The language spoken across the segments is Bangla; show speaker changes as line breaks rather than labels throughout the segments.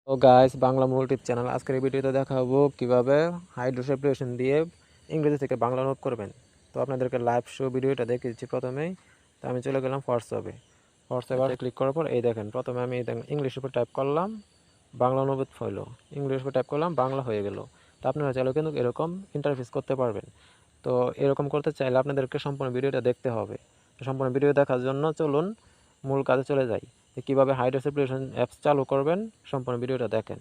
ও গাইস, বাংলা মূল টিপ চ্যানেল। আজকের এই ভিডিওতে দেখাবো কিভাবে হাইড্রোস অ্যাপ্লিকেশন দিয়ে ইংরেজি থেকে বাংলা নোট করবেন। তো আপনাদেরকে লাইভ শো ভিডিওটা দেখিয়ে দিচ্ছি প্রথমেই। তো আমি চলে গেলাম হোয়াটসঅ্যাপে ক্লিক করার পর এই দেখেন, প্রথমে আমি ইংলিশের উপর টাইপ করলাম, বাংলা অনুবাদ হইলো। ইংলিশের উপর টাইপ করলাম, বাংলা হয়ে গেল। তো আপনারা চাইলেও কিন্তু এরকম ইন্টারফেস করতে পারবেন। তো এরকম করতে চাইলে আপনাদেরকে সম্পূর্ণ ভিডিওটা দেখতে হবে। তো সম্পূর্ণ ভিডিও দেখার জন্য চলুন মূল কাজে চলে যাই। কীভাবে হাইড্রোস অ্যাপ্লিকেশন অ্যাপস চালু করবেন সম্পূর্ণ ভিডিওটা দেখেন।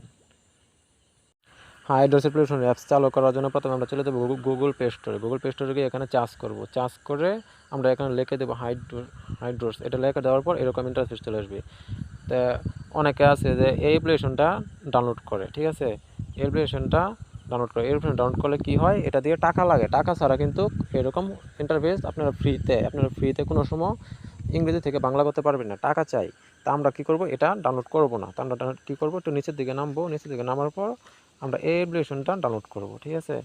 হাইড্রোস অ্যাপ্লিকেশন অ্যাপস চালু করার জন্য প্রথমে আমরা চলে যাবো গুগল প্লে স্টোরে। গুগল প্লে স্টোরে গিয়ে এখানে চার্জ করব। চার্জ করে আমরা এখানে লিখে দেবো হাইড্রোস। এটা লিখে দেওয়ার পর এরকম ইন্টারফেস চলে আসবে। তা অনেকে আছে যে এই অ্যাপ্লিকেশনটা ডাউনলোড করে, ঠিক আছে। এই অ্যাপ্লিকেশনটা ডাউনলোড করে, এই অ্যাপ্লিকেশন ডাউনলোড করলে কী হয়, এটা দিয়ে টাকা লাগে। টাকা ছাড়া কিন্তু এরকম ইন্টারফেস আপনারা ফ্রিতে কোনো সময় ইংরেজি থেকে বাংলা করতে পারবেন না, টাকা চাই। তা আমরা কী করব, এটা ডাউনলোড করব না। তা আমরা কী করবো, একটু নিচের দিকে নামবো। নিচের দিকে নামার পর আমরা এই অ্যাপ্লিকেশনটা ডাউনলোড করব, ঠিক আছে।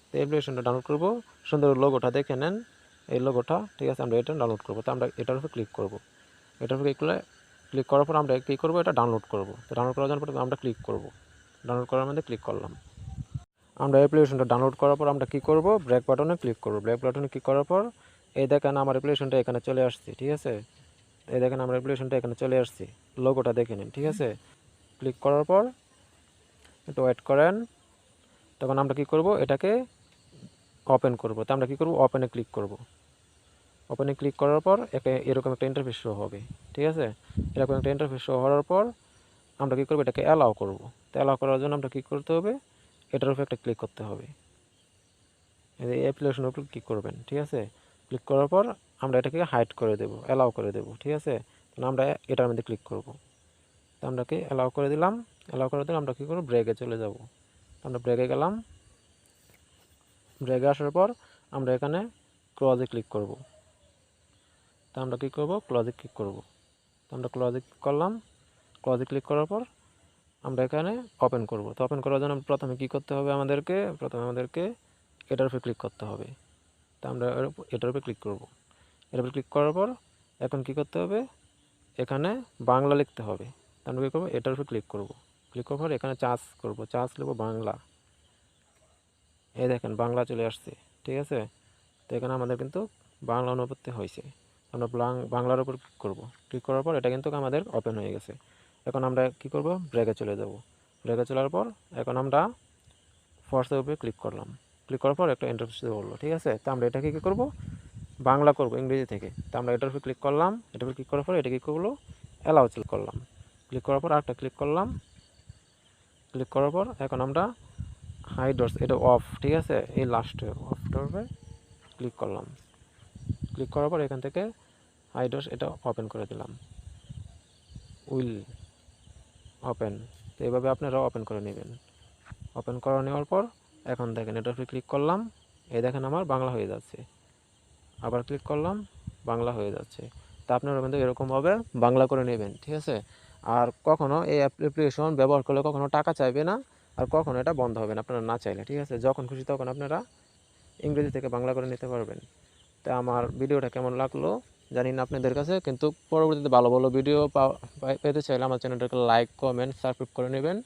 তো এই অ্যাপ্লিকেশনটা ডাউনলোড করব, সুন্দর লোগোটা দেখে নেন, এই লোগোটা, ঠিক আছে। আমরা এটা ডাউনলোড করব। তো আমরা এটার উপর ক্লিক করব। এটার উপর ক্লিক করার পর আমরা কী করবো, এটা ডাউনলোড করব। তো ডাউনলোড করার জন্য আমরা ক্লিক করব। ডাউনলোড করার মধ্যে ক্লিক করলাম। আমরা অ্যাপ্লিকেশনটা ডাউনলোড করার পর আমরা কী করব, ব্রেক বাটনে ক্লিক করব। ব্রেক বাটনে ক্লিক করার পর এই দেখেন আমার অ্যাপ্লিকেশনটা এখানে চলে আসছে, ঠিক আছে। এই দেখেন আমার অ্যাপ্লিকেশনটা এখানে চলে আসছে, লোগোটা দেখে নিন, ঠিক আছে। ক্লিক করার পর একটু ওয়েট করেন। তখন আমরা কী করব, এটাকে ওপেন করব। তো আমরা কী করব, ওপেনে ক্লিক করব। ওপেনে ক্লিক করার পর এরকম একটা ইন্টারফেস শো হবে, ঠিক আছে। এরকম একটা ইন্টারফেস শো হওয়ার পর আমরা কী করব, এটাকে অ্যালাউ করব। তো অ্যালাউ করার জন্য আমরা কী করতে হবে, এটার উপর একটা ক্লিক করতে হবে। এই অ্যাপ্লিকেশনের উপর ক্লিক করবেন, ঠিক আছে। ক্লিক করার পর আমরা এটাকে হাইড করে দেব, অ্যালাউ করে দেব, ঠিক আছে। আমরা এটার মধ্যে ক্লিক করব। তো আমরা কি অ্যালাউ করে দিলাম। অ্যালাউ করে দিলে আমরা কী করব, ব্রেকে চলে যাব। আমরা ব্রেকে গেলাম। ব্রেকে আসার পর আমরা এখানে ক্লোজে ক্লিক করব। তো আমরা কী করব, ক্লোজে ক্লিক করব। তো আমরা ক্লোজে ক্লিক করলাম। ক্লোজে ক্লিক করার পর আমরা এখানে ওপেন করব। তো ওপেন করার জন্য প্রথমে কী করতে হবে, আমাদেরকে এটার উপর ক্লিক করতে হবে। তো আমরা এটার উপর ক্লিক করব। এটার উপর ক্লিক করার পর এখন কী করতে হবে, এখানে বাংলা লিখতে হবে। তো আমরা কী করবো, এটার উপর ক্লিক করব। ক্লিক করার পর এখানে চার্জ করব, চার্জ লিখব বাংলা। এই দেখেন বাংলা চলে আসছে, ঠিক আছে। তো এখানে আমাদের কিন্তু বাংলা অনুবাদ হয়েছে। আমরা বাংলার উপর ক্লিক করব। ক্লিক করার পর এটা কিন্তু আমাদের ওপেন হয়ে গেছে। এখন আমরা কী করব, ব্রেকে চলে যাব। ব্রেকে চলার পর এখন আমরা ফোর্সের উপরে ক্লিক করলাম। ক্লিক করার পর একটা ইন্টারফেস বললো, ঠিক আছে। তো আমরা এটাকে কী করব, বাংলা করব ইংরেজি থেকে। তো আমরা এটার উপর ক্লিক করলাম। এটার উপর ক্লিক করার পর এটা কী করলো, অ্যালাউ ক্লিক করলাম। ক্লিক করার পর আরেকটা ক্লিক করলাম। ক্লিক করার পর এখন আমরা হাইড্রোস এটা অফ, ঠিক আছে। এই লাস্টে অফটার উপরে ক্লিক করলাম। ক্লিক করার পর এখান থেকে হাইড্রোস এটা ওপেন করে দিলাম, উইল ওপেন। তো এইভাবে আপনারা ওপেন করে নেবেন। ওপেন করে নেওয়ার পর এখন দেখেন এটার উপরে ক্লিক করলাম, এই দেখেন আমার বাংলা হয়ে যাচ্ছে। আবার ক্লিক করলাম, বাংলা হয়ে যাচ্ছে। তা আপনারা কিন্তু এরকমভাবে বাংলা করে নেবেন, ঠিক আছে। আর কখনও এই অ্যাপ্লিকেশন ব্যবহার করলে কখনো টাকা চাইবে না, আর কখনো এটা বন্ধ হবে না আপনারা না চাইলে, ঠিক আছে। যখন খুশি তখন আপনারা ইংরেজি থেকে বাংলা করে নিতে পারবেন। তা আমার ভিডিওটা কেমন লাগলো জানি না আপনাদের কাছে, কিন্তু পরবর্তীতে ভালো ভালো ভিডিও পেতে চাইলে আমার চ্যানেলটাকে লাইক, কমেন্ট, সাবস্ক্রাইব করে নেবেন।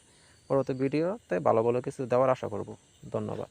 পরবর্তী ভিডিওতে ভালো ভালো কিছু দেওয়ার আশা করব। ধন্যবাদ।